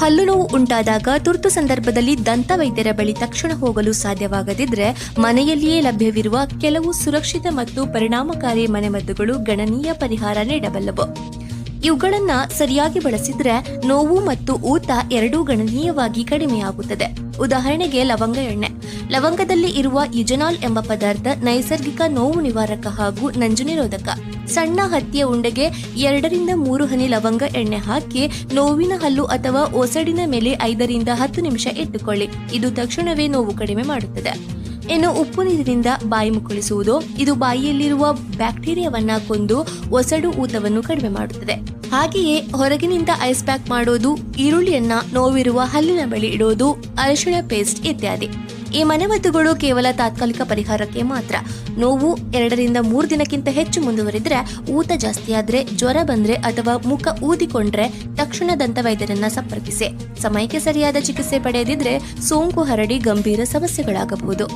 ಹಲ್ಲು ನೋವು ಉಂಟಾದಾಗ ತುರ್ತು ಸಂದರ್ಭದಲ್ಲಿ ದಂತ ವೈದ್ಯರ ಬಳಿ ತಕ್ಷಣ ಹೋಗಲು ಸಾಧ್ಯವಾಗದಿದ್ದರೆ ಮನೆಯಲ್ಲಿಯೇ ಲಭ್ಯವಿರುವ ಕೆಲವು ಸುರಕ್ಷಿತ ಮತ್ತು ಪರಿಣಾಮಕಾರಿ ಮನೆಮದ್ದುಗಳು ಗಣನೀಯ ಪರಿಹಾರ ನೀಡಬಲ್ಲವು. ಇವುಗಳನ್ನ ಸರಿಯಾಗಿ ಬಳಸಿದ್ರೆ ನೋವು ಮತ್ತು ಊತ ಎರಡೂ ಗಣನೀಯವಾಗಿ ಕಡಿಮೆಯಾಗುತ್ತದೆ. ಉದಾಹರಣೆಗೆ ಲವಂಗ ಎಣ್ಣೆ. ಲವಂಗದಲ್ಲಿ ಇರುವ ಯುಜನಾಲ್ ಎಂಬ ಪದಾರ್ಥ ನೈಸರ್ಗಿಕ ನೋವು ನಿವಾರಕ ಹಾಗೂ ನಂಜು ನಿರೋಧಕ. ಸಣ್ಣ ಹತ್ತಿಯ ಉಂಡೆಗೆ 2 ರಿಂದ 3 ಹನಿ ಲವಂಗ ಎಣ್ಣೆ ಹಾಕಿ ನೋವಿನ ಹಲ್ಲು ಅಥವಾ ಒಸಡಿನ ಮೇಲೆ 5 ರಿಂದ 10 ನಿಮಿಷ ಇಟ್ಟುಕೊಳ್ಳಿ. ಇದು ತಕ್ಷಣವೇ ನೋವು ಕಡಿಮೆ ಮಾಡುತ್ತದೆ. ಇನ್ನು ಉಪ್ಪು ನೀರಿನಿಂದ ಬಾಯಿ ಮುಕ್ಕಳಿಸುವುದು. ಇದು ಬಾಯಿಯಲ್ಲಿರುವ ಬ್ಯಾಕ್ಟೀರಿಯಾವನ್ನ ಕೊಂದು ಒಸಡು ಊತವನ್ನು ಕಡಿಮೆ ಮಾಡುತ್ತದೆ. ಹಾಗೆಯೇ ಹೊರಗಿನಿಂದ ಐಸ್ ಪ್ಯಾಕ್ ಮಾಡೋದು, ಈರುಳ್ಳಿಯನ್ನ ನೋವಿರುವ ಹಲ್ಲಿನ ಬಳಿ ಇಡೋದು, ಅರಿಶಿಣ ಪೇಸ್ಟ್ ಇತ್ಯಾದಿ. ಈ ಮನೆಮದ್ದುಗಳು ಕೇವಲ ತಾತ್ಕಾಲಿಕ ಪರಿಹಾರಕ್ಕೆ ಮಾತ್ರ. ನೋವು 2 ರಿಂದ 3 ದಿನಕ್ಕಿಂತ ಹೆಚ್ಚು ಮುಂದುವರಿದ್ರೆ, ಊತ ಜಾಸ್ತಿಯಾದ್ರೆ, ಜ್ವರ ಬಂದ್ರೆ ಅಥವಾ ಮುಖ ಊದಿಕೊಂಡ್ರೆ ತಕ್ಷಣ ದಂತ ವೈದ್ಯರನ್ನ ಸಂಪರ್ಕಿಸಿ. ಸಮಯಕ್ಕೆ ಸರಿಯಾದ ಚಿಕಿತ್ಸೆ ಪಡೆಯದಿದ್ರೆ ಸೋಂಕು ಹರಡಿ ಗಂಭೀರ ಸಮಸ್ಯೆಗಳಾಗಬಹುದು.